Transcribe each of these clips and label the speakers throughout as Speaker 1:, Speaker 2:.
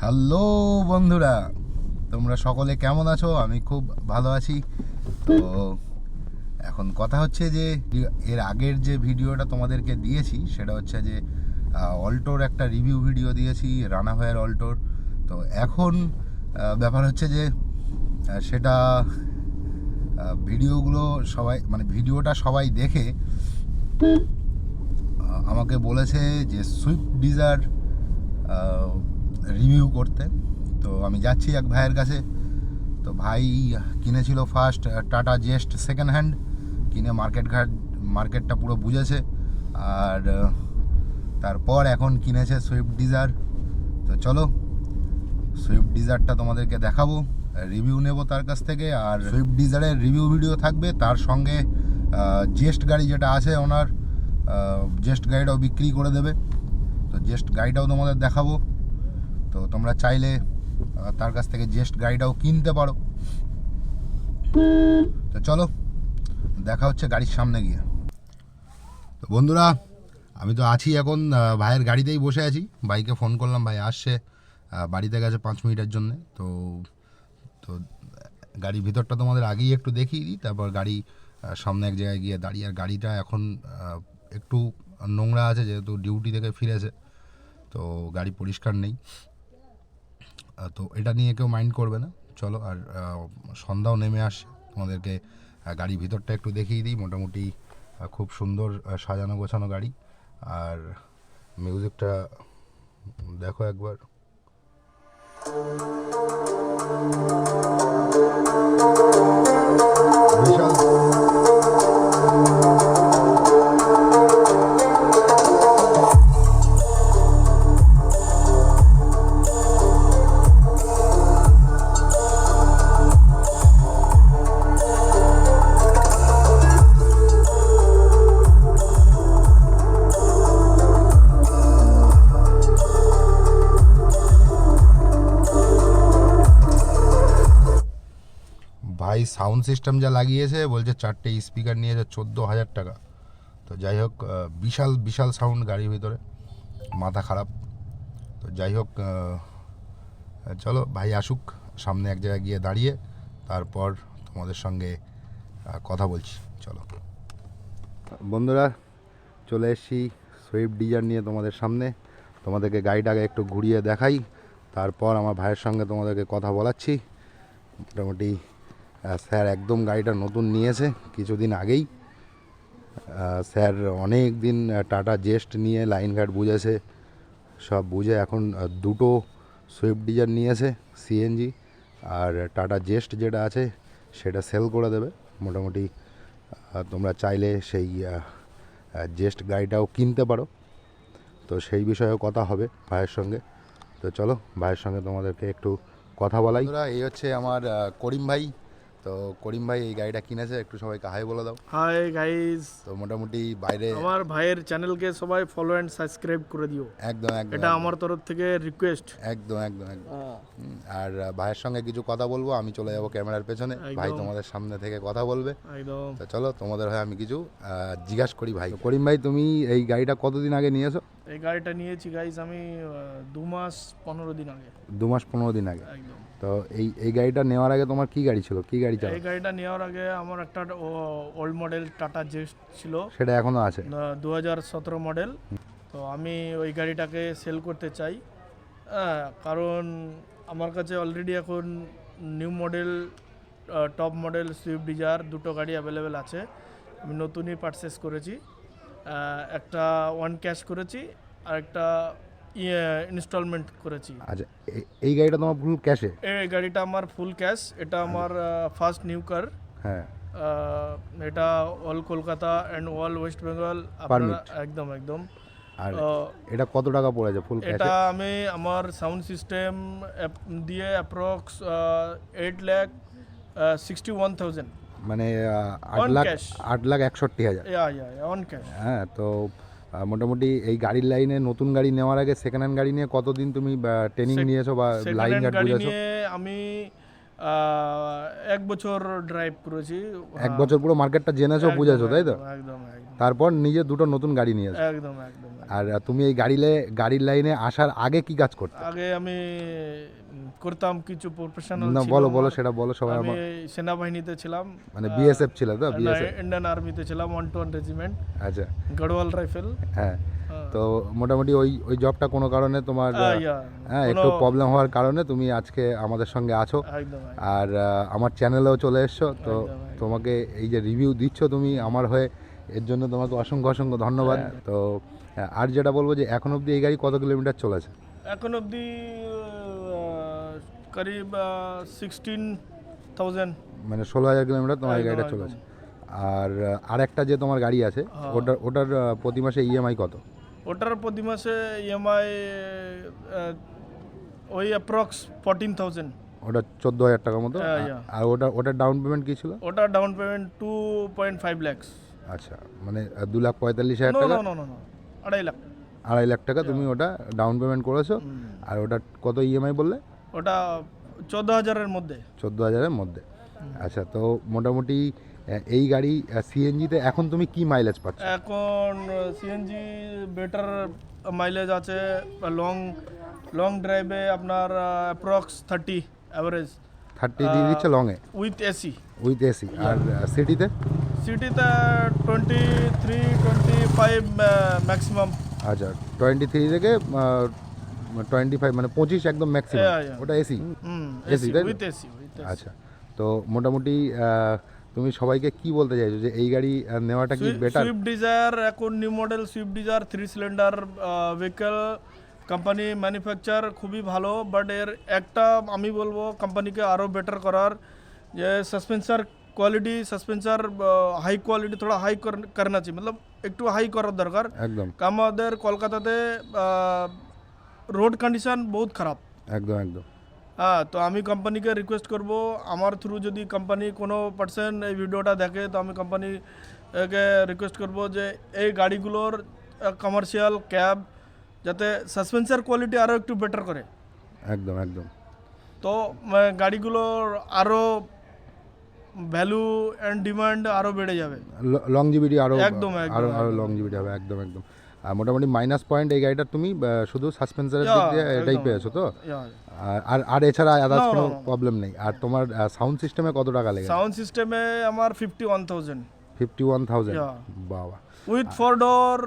Speaker 1: Hello বন্ধুরা, তোমরা সকলে কেমন আছো? আমি খুব ভালো আছি। তো এখন কথা হচ্ছে যে এর আগের যে ভিডিওটা তোমাদেরকে দিয়েছি সেটা হচ্ছে যে অল্টোর একটা রিভিউ ভিডিও দিয়েছি, রানাভাইয়ের অল্টোর। তো এখন ব্যাপার হচ্ছে যে সেটা ভিডিওগুলো সবাই মানে ভিডিওটা সবাই দেখে আমাকে বলেছে যে সুইফট ডিজায়ার রিভিউ করতে। তো আমি যাচ্ছি এক ভাইয়ের কাছে। তো ভাই কিনেছিল ফার্স্ট টাটা জেস্ট সেকেন্ড হ্যান্ড, কিনে মার্কেটটা পুরো বুঝেছে। আর তারপর এখন কিনেছে সুইফট ডিজায়ার। তো চলো সুইফট ডিজায়ারটা তোমাদেরকে দেখাবো, রিভিউ নেব তার কাছ থেকে। আর সুইফট ডিজায়ারের রিভিউ ভিডিও থাকবে, তার সঙ্গে জেস্ট গাড়ি যেটা আছে ওনার, জেস্ট গাড়িটাও বিক্রি করে দেবে। তো জেস্ট গাড়িটাও তোমাদের দেখাবো। তো তোমরা চাইলে তার কাছ থেকে জেস্ট গাড়িটাও কিনতে পারো। তো চলো দেখা হচ্ছে গাড়ির সামনে গিয়ে। তো বন্ধুরা, আমি তো আছি এখন ভাইয়ের গাড়িতেই বসে আছি। বাইকে ফোন করলাম, ভাই আসছে, বাড়িতে গেছে 5 মিনিটের জন্যে। তো তো গাড়ির ভিতরটা তোমাদের আগেই একটু দেখিয়ে দিই, তারপর গাড়ি সামনে এক জায়গায় গিয়ে দাঁড়িয়ে। আর গাড়িটা এখন একটু নোংরা আছে, যেহেতু ডিউটি থেকে ফিরেছে, তো গাড়ি পরিষ্কার নেই। তো এটা নিয়ে কেউ মাইন্ড করবে না। চলো, আর সন্ধ্যাও নেমে আসে, তোমাদেরকে গাড়ির ভিতরটা একটু দেখিয়ে দিই। মোটামুটি খুব সুন্দর সাজানো গোছানো গাড়ি। আর মিউজিকটা দেখো একবার। বিশাল ভাই সাউন্ড সিস্টেম যা লাগিয়েছে, বলছে 4টে স্পিকার নিয়েছে 14,000 টাকা। তো যাই হোক, বিশাল বিশাল সাউন্ড গাড়ির ভিতরে, মাথা খারাপ। তো যাই হোক, চলো ভাই আসুক, সামনে এক জায়গায় গিয়ে দাঁড়িয়ে তারপর তোমাদের সঙ্গে কথা বলছি। চলো বন্ধুরা, চলে এসেছি সুইফট ডিজায়ার নিয়ে তোমাদের সামনে। তোমাদেরকে গাড়িটাকে একটু ঘুরিয়ে দেখাই, তারপর আমার ভাইয়ের সঙ্গে তোমাদেরকে কথা বলাচ্ছি। মোটামুটি স্যার একদম গাড়িটা নতুন নিয়েছে কিছুদিন আগেই। স্যার অনেক দিন টাটা জেস্ট নিয়ে লাইনঘাট বুঝেছে, সব বুঝে এখন দুটো সুইফট ডিজায়ার নিয়েছে সিএনজি। আর টাটা জেস্ট যেটা আছে সেটা সেল করে দেবে। মোটামুটি তোমরা চাইলে সেই জেস্ট গাড়িটাও কিনতে পারো। তো সেই বিষয়েও কথা হবে ভাইয়ের সঙ্গে। তো চলো ভাইয়ের সঙ্গে তোমাদেরকে একটু কথা বলাই। এই হচ্ছে আমার করিম ভাই। তো করিম ভাই এই গাড়িটা কিনেছে, একটু সবাইকে হাই বলে দাও।
Speaker 2: হাই গাইস,
Speaker 1: তো মোটামুটি বাইরে
Speaker 2: আমার ভাইয়ের চ্যানেলকে সবাই ফলো অ্যান্ড সাবস্ক্রাইব করে দিও।
Speaker 1: একদম একদম
Speaker 2: এটা আমার তরফ থেকে রিকোয়েস্ট।
Speaker 1: একদম একদম একদম। আর ভাইয়ের সঙ্গে কিছু কথা বলবো, আমি চলে যাবো ক্যামেরার পেছনে, ভাই তোমাদের সামনে থেকে কথা বলবে।
Speaker 2: একদম।
Speaker 1: তো চলো তোমাদের হয়ে আমি কিছু জিজ্ঞাসা করি। ভাই করিম ভাই, তুমি এই গাড়িটা কতদিন আগে নিয়েছো?
Speaker 2: এই গাড়িটা নিয়েছি গাইস আমি 2 মাস 15 দিন আগে।
Speaker 1: 2 মাস 15 দিন আগে।
Speaker 2: একদম।
Speaker 1: তো এই গাড়িটা নেওয়ার আগে তোমার কি গাড়ি ছিল, কি গাড়ি চালাও?
Speaker 2: এই গাড়িটা নেওয়ার আগে আমার একটা ওল্ড মডেল টাটা জেস্ট ছিল,
Speaker 1: সেটা এখনো আছে?
Speaker 2: 2017 মডেল। তো আমি ওই গাড়িটাকে সেল করতে চাই, কারণ আমার কাছে অলরেডি এখন new model top model Swift Dzire দুটো গাড়ি অ্যাভেলেবেল আছে। আমি নতুনই পারচেস করেছি, একটা ওয়ান ক্যাশ করেছি আর একটা ইনস্টলমেন্ট করেছি।
Speaker 1: আচ্ছা, এই গাড়িটা তোমার ফুল ক্যাশে?
Speaker 2: এই গাড়িটা আমার ফুল ক্যাশ। এটা আমার ফার্স্ট নিউ কার।
Speaker 1: হ্যাঁ।
Speaker 2: এটা all Kolkata and all West Bengal
Speaker 1: permit?
Speaker 2: একদম একদম।
Speaker 1: আর এটা কত টাকা পড়েছে ফুল ক্যাশে?
Speaker 2: এটা আমি আমার সাউন্ড সিস্টেম দিয়ে অ্যাপ্রক্স 8,61,000,
Speaker 1: মানে 8,61,000।
Speaker 2: On cash.
Speaker 1: হ্যাঁ। তো মোটামুটি এই গাড়ির লাইনে নতুন গাড়ি নেওয়ার আগে সেকেন্ড হ্যান্ড গাড়ি নিয়ে কতদিন তুমি ট্রেনিং নিয়েছো বা লাইন গার্ড
Speaker 2: গাড়ি
Speaker 1: বুঝেছো?
Speaker 2: নিয়ে আমি 1 বছর ড্রাইভ করেছি।
Speaker 1: 1 বছর পুরো মার্কেটটা জেনেছো, বুঝেছো, তাই তো?
Speaker 2: একদম একদম।
Speaker 1: তারপর নিজে দুটো নতুন গাড়ি নিয়েছো।
Speaker 2: একদম একদম।
Speaker 1: আর তুমি এই গাড়ির লাইনে আসার আগে কি কাজ করতে?
Speaker 2: আগে আমি করতাম কিছু প্রফেশনাল
Speaker 1: না,
Speaker 2: ছিল
Speaker 1: বলো
Speaker 2: আমার।
Speaker 1: সেটা বলো সবাই।
Speaker 2: আমি সেনাবাহিনীতে ছিলাম,
Speaker 1: মানে বিএসএফ ছিল তো?
Speaker 2: না,
Speaker 1: বিএসএফ,
Speaker 2: ইন্ডিয়ান আর্মিতে ছিলাম 121 রেজিমেন্ট,
Speaker 1: আচ্ছা।
Speaker 2: গড়ওয়াল রাইফেল।
Speaker 1: হ্যাঁ, তো মোটামুটি ওই জবটা কোনো কারণে তোমার হ্যাঁ একটু প্রবলেম হওয়ার কারণে তুমি আজকে আমাদের সঙ্গে আছো।
Speaker 2: একদম
Speaker 1: আর আমার চ্যানেলেও চলে এসছো, তো
Speaker 2: একদম।
Speaker 1: তোমাকে এই যে রিভিউ দিচ্ছ তুমি আমার হয়ে, এর জন্য তোমাকে অসংখ্য অসংখ্য ধন্যবাদ। তো আর যেটা বলবো যে এখন অবধি এই গাড়ি কত কিলোমিটার চলেছে?
Speaker 2: এখন অবধি করিব 16,000।
Speaker 1: মানে 16,000 কিলোমিটার তোমার এই
Speaker 2: একদম,
Speaker 1: গাড়িটা
Speaker 2: একদম।
Speaker 1: চলেছে। আর আরেকটা যে তোমার গাড়ি আছে, ওটার প্রতি মাসে ইএমআই কত?
Speaker 2: ওটার প্রতি মাসে ইএমআই ওই অ্যাপ্রক্স 14,000।
Speaker 1: ওটা 14,000 টাকার মতো।
Speaker 2: yeah.
Speaker 1: আর ওটার ডাউন পেমেন্ট কি ছিল?
Speaker 2: ওটা ডাউন পেমেন্ট 2.5 lakhs।
Speaker 1: আচ্ছা, মানে 2,45,000
Speaker 2: নো
Speaker 1: টাকা,
Speaker 2: no no no no 2.5 lakh.
Speaker 1: 2.5 lakh টাকা তুমি ওটা ডাউন পেমেন্ট করেছো। আর ওটা কত ইএমআই বললে?
Speaker 2: ওটা 14,000-এর মধ্যে।
Speaker 1: 14,000-এর মধ্যে। আচ্ছা, তো মোটামুটি এই গাড়ি সিএনজিতে এখন তুমি কি মাইলেজ পাচ্ছ?
Speaker 2: এখন সিএনজি বেটার মাইলেজ আছে, লং ড্রাইভে আপনার অ্যাপ্রক্স 30 অ্যাভারেজ
Speaker 1: 30 দিয়ে দিচ্ছে লংয়ে
Speaker 2: উইথ এসি।
Speaker 1: With AC. আর সিটিতে?
Speaker 2: সিটিতে 23-25 ম্যাক্সিমাম।
Speaker 1: আচ্ছা, 23 থেকে 25, মানে 25 একদম ম্যাক্সিমাম।
Speaker 2: Yeah.
Speaker 1: ওটা এসি?
Speaker 2: এসি
Speaker 1: তাই তো?
Speaker 2: With AC.
Speaker 1: আচ্ছা, তো মোটামুটি তুমি সবাইকে কি বলতে চাইছো যে এই গাড়ি নেওয়াটা কি বেটার?
Speaker 2: সুইফট ডিজায়ার এখন new model Swift Dzire 3 cylinder vehicle, company manufacture খুবই ভালো, বাট এর একটা আমি বলবো কোম্পানিকে আরও বেটার করার, যে সাসপেন্সার কোয়ালিটি, সাসপেন্সার হাই কোয়ালিটি থোড়া হাই করনা চাই, মতলব একটু হাই করার দরকার।
Speaker 1: একদম
Speaker 2: আমাদের কলকাতাতে রোড কন্ডিশন বহুত খারাপ।
Speaker 1: একদম একদম।
Speaker 2: হ্যাঁ, তো আমি কোম্পানিকে রিকোয়েস্ট করব, আমার থ্রু যদি কোম্পানি কোনো পার্সন এই ভিডিওটা দেখে, তো আমি কোম্পানিকে রিকোয়েস্ট করব যে এই গাড়িগুলোর কমার্শিয়াল ক্যাব যাতে সাসপেন্সার কোয়ালিটি আরও একটু বেটার করে।
Speaker 1: একদম একদম।
Speaker 2: তো গাড়িগুলোর আরও ভ্যালু অ্যান্ড ডিমান্ড আরও বেড়ে যাবে,
Speaker 1: লংজিভিটি আরও
Speaker 2: একদম,
Speaker 1: আরও আরও লংজিভিটি হবে। একদম একদম। আর মোটামুটি মাইনাস পয়েন্ট এই গাড়িটার তুমি শুধু সাসপেন্সারের দিক দিয়ে এটাই পেয়েছো তো? আর এছাড়া আদার্স কোনো প্রবলেম নেই? আর তোমার সাউন্ড সিস্টেমে কত টাকা লেগে?
Speaker 2: সাউন্ড সিস্টেমে আমার 51,000।
Speaker 1: 51,000? বাবা।
Speaker 2: With 4 door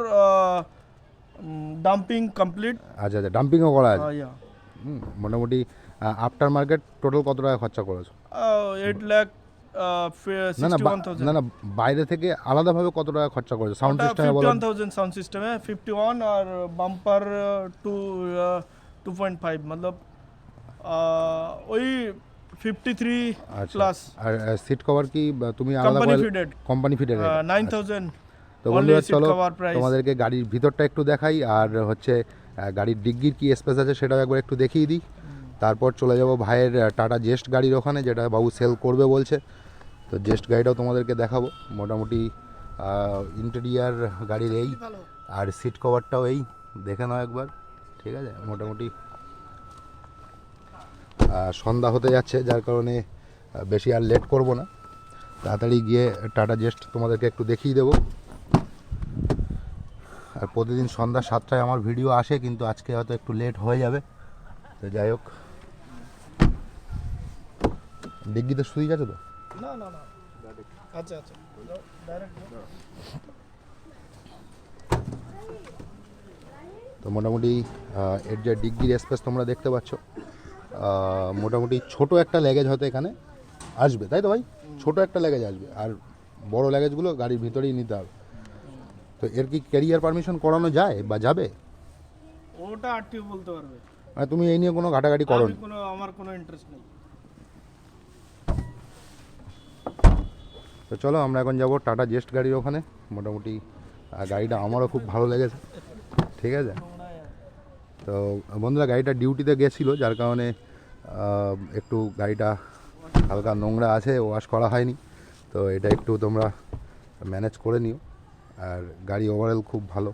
Speaker 2: dumping complete.
Speaker 1: আচ্ছা আচ্ছা, ডাম্পিংও করা আছে?
Speaker 2: Yeah.
Speaker 1: মোটামুটি আফটার মার্কেট টোটাল কত টাকা খরচা করেছো?
Speaker 2: 8 লাখ
Speaker 1: না না
Speaker 2: 61,000।
Speaker 1: না না, বাইরে থেকে আলাদাভাবে কত টাকা খরচা করেছো সাউন্ড সিস্টেমে বলো?
Speaker 2: 51,000 সাউন্ড সিস্টেমে, 51 আর বাম্পার 2.5, মতলব ওই 53 প্লাস।
Speaker 1: আর সিট কভার কি তুমি আলাদা
Speaker 2: কোম্পানি
Speaker 1: করে?
Speaker 2: ফিটেড।
Speaker 1: Company fitted.
Speaker 2: 9,000।
Speaker 1: তো বন্ধুরা চলো তোমাদেরকে গাড়ির ভিতরটা একটু দেখাই, আর হচ্ছে গাড়ির ডিগ্গির কি স্পেস আছে সেটাও একবার একটু দেখিয়ে দিই। তারপর চলে যাব ভাইয়ের টাটা জেস্ট গাড়ির ওখানে, যেটা বাবু সেল করবে বলছে। তো জেস্ট গাড়িটাও তোমাদেরকে দেখাবো। মোটামুটি ইন্টেরিয়ার গাড়ির এই, আর সিট কভারটাও এই, দেখে নাও একবার। ঠিক আছে, মোটামুটি সন্ধ্যা হতে যাচ্ছে, যার কারণে বেশি আর লেট করব না, তাড়াতাড়ি গিয়ে টাটা জেস্ট তোমাদেরকে একটু দেখিয়ে দেবো। আর প্রতিদিন সন্ধ্যা 7টায় আমার ভিডিও আসে, কিন্তু আজকে হয়তো একটু লেট হয়ে যাবে। তো যাই হোক, ডিগ্গিতে সুইচ আছে তো?
Speaker 2: না না না, আচ্ছা আচ্ছা, ডাইরেক্ট।
Speaker 1: তো মোটামুটি এর যে ডিগ্গির স্পেস তোমরা দেখতে পাচ্ছ, মোটামুটি ছোট একটা ল্যাগেজ হয়তো এখানে আসবে, তাই তো ভাই? ছোট একটা ল্যাগেজ আসবে, আর বড় ল্যাগেজগুলো গাড়ির ভিতরেই নিতে হবে। তো এর কি ক্যারিয়ার পারমিশন করানো যায় বা যাবে?
Speaker 2: ওটা আরটিও বলতে পারবে।
Speaker 1: মানে তুমি এই নিয়ে কোনো ঘাটাঘাটি করো?
Speaker 2: আমার কোনো ইন্টারেস্ট নেই।
Speaker 1: তো চলো আমরা এখন যাব টাটা জেস্ট গাড়ির ওখানে। মোটামুটি গাড়িটা আমারও খুব ভালো লেগেছে। ঠিক আছে, তো বন্ধুরা গাড়িটা ডিউটিতে গেছিলো, যার কারণে একটু গাড়িটা হালকা নোংরা আছে, ওয়াশ করা হয়নি। তো এটা একটু তোমরা ম্যানেজ করে নিও। আর গাড়ি ওভারঅল খুব ভালো।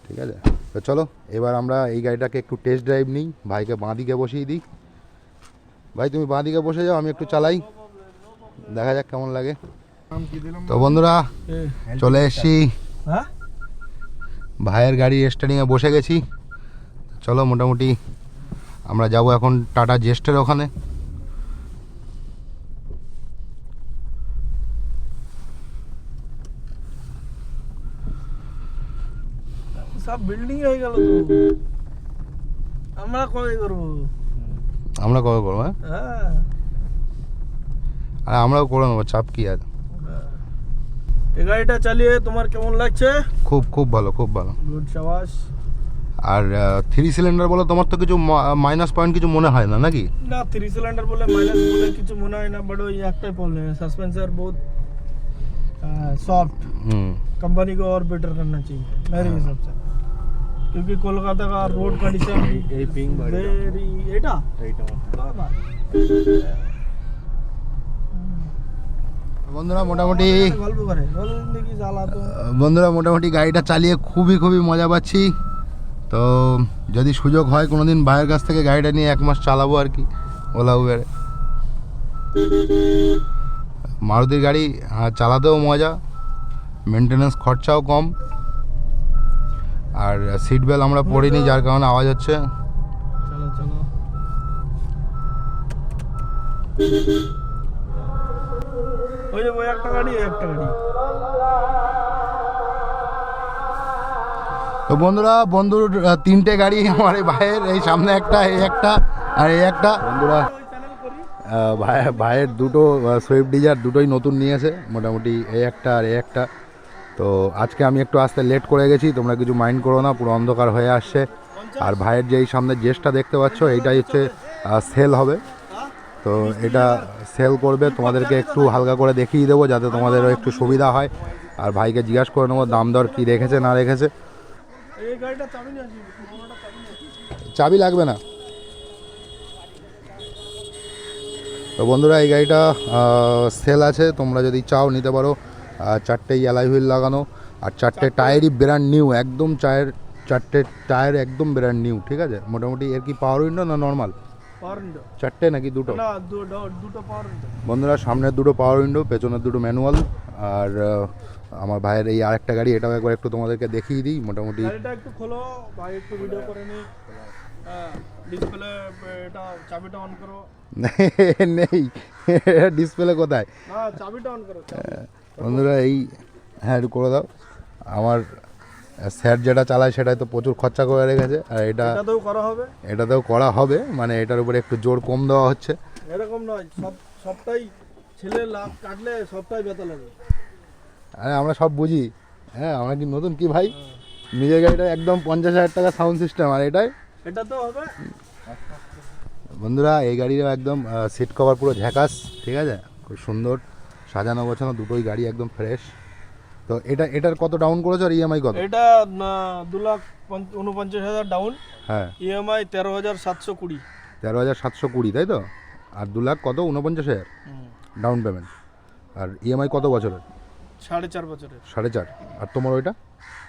Speaker 1: ঠিক আছে, তো চলো এবার আমরা এই গাড়িটাকে একটু টেস্ট ড্রাইভ নিই। ভাইকে বাঁ দিকে বসিয়ে দিই। ভাই তুমি বাঁ দিকে বসে যাও, আমি একটু চালাই, দেখা যাক কেমন লাগে। তো বন্ধুরা চলে এসছি ভাইয়ের গাড়ি স্টারিংয়ে বসে গেছি। চলো মোটামুটি আমরা যাব এখন টাটা জেস্টের ওখানে।
Speaker 2: সব বিল্ডিং হয়ে গেল তো, আমরা কবে করবো?
Speaker 1: আমরা কবে করবো? হ্যাঁ,
Speaker 2: হ্যাঁ
Speaker 1: আর আমরাও করে নেবো, চাপ কি আছে।
Speaker 2: এই গাড়িটা চালিয়ে তোমার কেমন লাগছে?
Speaker 1: খুব খুব ভালো, খুব ভালো।
Speaker 2: গুড, শাবাশ।
Speaker 1: আর 3 সিলিন্ডার বলে তোমার তো কিছু মাইনাস পয়েন্ট কিছু মনে হয় না নাকি?
Speaker 2: না, 3 সিলিন্ডার বলে মাইনাস বলে কিছু মনে হয় না, বাট ওই একটাই प्रॉब्लम है, सस्पेंसर बहुत सॉफ्ट। कंपनी को और बेटर करना चाहिए मेरे हिसाब से, क्योंकि कोलकाता का रोड कंडीशन এই পিং ভেরি এটা বাবা।
Speaker 1: বন্ধুরা মোটামুটি
Speaker 2: গল্প করে জিন্দেগি জ্বালা তো।
Speaker 1: বন্ধুরা মোটামুটি গাড়িটা চালিয়ে খুবই খুবই মজা পাচ্ছি। তো যদি সুযোগ হয় কোনোদিন ভাইয়ের কাছ থেকে গাড়িটা নিয়ে 1 মাস চালাবো আর কি, ওলা উবেরে। মারুতির গাড়ি চালাতেও মজা, মেনটেনেন্স খরচাও কম, আর সিট বেল্ট আমরা পরিনি যার কারণে আওয়াজ হচ্ছে।
Speaker 2: চলো চলো, ওই যে ওই একটা গাড়ি একটা গাড়ি।
Speaker 1: তো বন্ধুরা, বন্ধুর 3টে গাড়ি, আমার এই ভাইয়ের, এই সামনে একটা, এই একটা আর এই একটা। বন্ধুরা ভাইয়ের দুটো সুইফট ডিজায়ার দুটোই নতুন নিয়েছে, মোটামুটি এই একটা আর এই একটা। তো আজকে আমি একটু আসতে লেট করে গেছি, তোমরা কিছু মাইন্ড করো না, পুরো অন্ধকার হয়ে আসছে। আর ভাইয়ের যে এই সামনে জেসটা দেখতে পাচ্ছ, এইটাই হচ্ছে সেল হবে। তো এটা সেল করবে, তোমাদেরকে একটু হালকা করে দেখিয়ে দেবো যাতে তোমাদেরও একটু সুবিধা হয়। আর ভাইকে জিজ্ঞাসা করে নেবো দাম দর কী রেখেছে না রেখেছে।
Speaker 2: এই গাড়িটা চাবি নিয়ে আসি, পুরোনোটা চাবি নিয়ে আসি।
Speaker 1: চাবি লাগবে না। তো বন্ধুরা এই গাড়িটা সেল আছে, তোমরা যদি চাও নিতে পারো। 4টে অ্যালয় হুইল লাগানো, আর 4টে টায়ারই ব্র্যান্ড নিউ, একদম 4টে টায়ার একদম ব্র্যান্ড নিউ, ঠিক আছে। মোটামুটি এর কি পাওয়ার উইন্ডো না নর্মাল?
Speaker 2: Power window.
Speaker 1: 4টে নাকি দুটো?
Speaker 2: না, দুটো পাওয়ার উইন্ডো।
Speaker 1: বন্ধুরা সামনের দুটো পাওয়ার উইন্ডো, পেছনের দুটো ম্যানুয়াল। আর আমার ভাইয়ের এই আরেকটা গাড়ি, এটাও একবার একটু তোমাদেরকে দেখিয়ে দিই। মোটামুটি
Speaker 2: গাড়িটা একটু খোলো ভাই, একটু ভিডিও করে নি। ডিসপ্লে এটা চাবিটা অন করো।
Speaker 1: নেই ডিসপ্লে কোথায়?
Speaker 2: না, চাবিটা অন করো।
Speaker 1: বন্ধুরা এই, হ্যাঁ একটু করে দাও। আমার স্যার যেটা চালায় সেটাই তো প্রচুর খরচা করে রেখেছে, আর
Speaker 2: এটাতেও করা হবে।
Speaker 1: এটাতেও করা হবে, মানে এটার উপরে একটু জোর কম দেওয়া হচ্ছে।
Speaker 2: এরকম নয়, সবটাই ছেলে লাভ কাটলে সবটাই ব্যথা লাগে।
Speaker 1: আরে আমরা সব বুঝি, হ্যাঁ আমরা কি নতুন কি ভাই? নিজের গাড়িটা একদম 50,000 টাকা সাউন্ড সিস্টেম, আর
Speaker 2: এটা তো হবে।
Speaker 1: বন্ধুরা এই গাড়িও একদম সিট কভার পুরো ঝ্যাকাস, ঠিক আছে, খুব সুন্দর সাজানো গোছানো, দুটোই গাড়ি একদম ফ্রেশ। তো এটার কত ডাউন করেছো আর ইএমআই কত?
Speaker 2: এটা 2,49,000 ডাউন,
Speaker 1: হ্যাঁ
Speaker 2: ইএমআই 13,720।
Speaker 1: 13,720 তাই তো? আর 2 লাখ কত? 49,000 ডাউন পেমেন্ট। আর ইএমআই কত বছরের?
Speaker 2: 4.5 বছরের।
Speaker 1: 4.5। আর তোমার ওইটা?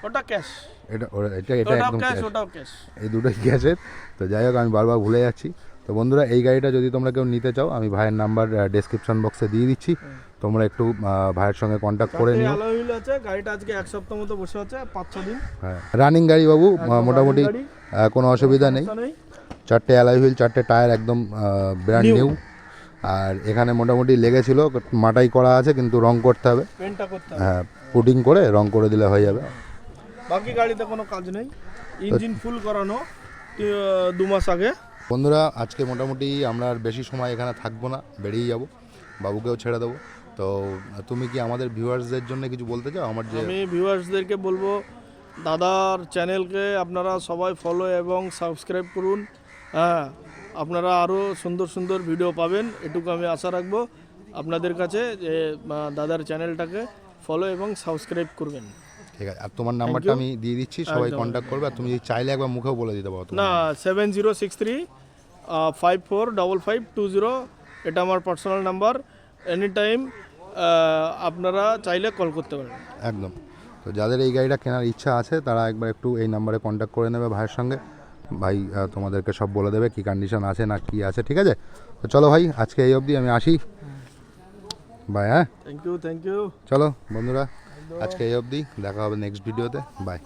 Speaker 2: ওটা ক্যাশ।
Speaker 1: এটা একদম ক্যাশ,
Speaker 2: ওটাও ক্যাশ।
Speaker 1: এই দুটোই ক্যাশের। তো যাই হোক আমি বারবার ভুলে যাচ্ছি। তো বন্ধুরা এই গাড়িটা যদি তোমরা কেউ নিতে চাও, আমি ভাইয়ের নাম্বার ডেসক্রিপশন বক্সে দিয়ে দিচ্ছি, তোমরা একটু ভাইয়ের সঙ্গে কন্ট্যাক্ট করে নিও।
Speaker 2: অ্যালয় হুইল আছে, গাড়িটা আজকে 1 সপ্তাহ মতো বসে আছে, 5-6 দিন।
Speaker 1: হ্যাঁ রানিং গাড়ি বাবু, মোটামুটি কোনো অসুবিধা নেই। 4টে অ্যালয় হুইল, 4টে টায়ার একদম ব্র্যান্ড নিউ। আর এখানে মোটামুটি লেগেছিল, মাটাই করা আছে, কিন্তু রং করতে হবে,
Speaker 2: পেন্টটা করতে হবে।
Speaker 1: হ্যাঁ পুটিং করে রং করে দিলে হয়ে যাবে।
Speaker 2: বাকি গাড়িতে কোনো কাজ নেই, ইঞ্জিন ফুল করানো 2 মাস আগে।
Speaker 1: বন্ধুরা আজকে মোটামুটি আমরা আর বেশি সময় এখানে থাকবো না, বেরিয়ে যাব, বাবুকেও ছেড়ে দেবো। তো তুমি কি আমাদের ভিউয়ার্সদের জন্য কিছু বলতে চাও? আমার যে
Speaker 2: আমি ভিউয়ার্সদেরকে বলবো, দাদার চ্যানেলকে আপনারা সবাই ফলো এবং সাবস্ক্রাইব করুন। হ্যাঁ, আপনারা আরও সুন্দর সুন্দর ভিডিও পাবেন, এটুকু আমি আশা রাখবো আপনাদের কাছে, যে দাদার চ্যানেলটাকে ফলো এবং সাবস্ক্রাইব করবেন।
Speaker 1: ঠিক আছে, আর তোমার নাম্বারটা আমি দিয়ে দিচ্ছি, সবাই কন্ট্যাক্ট করবে। আর তুমি যদি চাইলে একবার মুখেও বলে দিতে পারো।
Speaker 2: না, 7063 545520, এটা আমার পার্সোনাল নাম্বার। এনি টাইম আপনারা চাইলে কল করতে পারেন।
Speaker 1: একদম। তো যাদের এই গাড়িটা কেনার ইচ্ছা আছে তারা একবার একটু এই নাম্বারে কন্ট্যাক্ট করে নেবে ভাইয়ের সঙ্গে, ভাই তোমাদেরকে সব বলে দেবে কী কন্ডিশন আছে না কি আছে, ঠিক আছে। তো চলো ভাই আজকে এই অবধি, আমি আসি, বাই। হ্যাঁ
Speaker 2: থ্যাংক ইউ।
Speaker 1: চলো বন্ধুরা আজকে এই অবধি, দেখা হবে নেক্সট ভিডিওতে, বাই।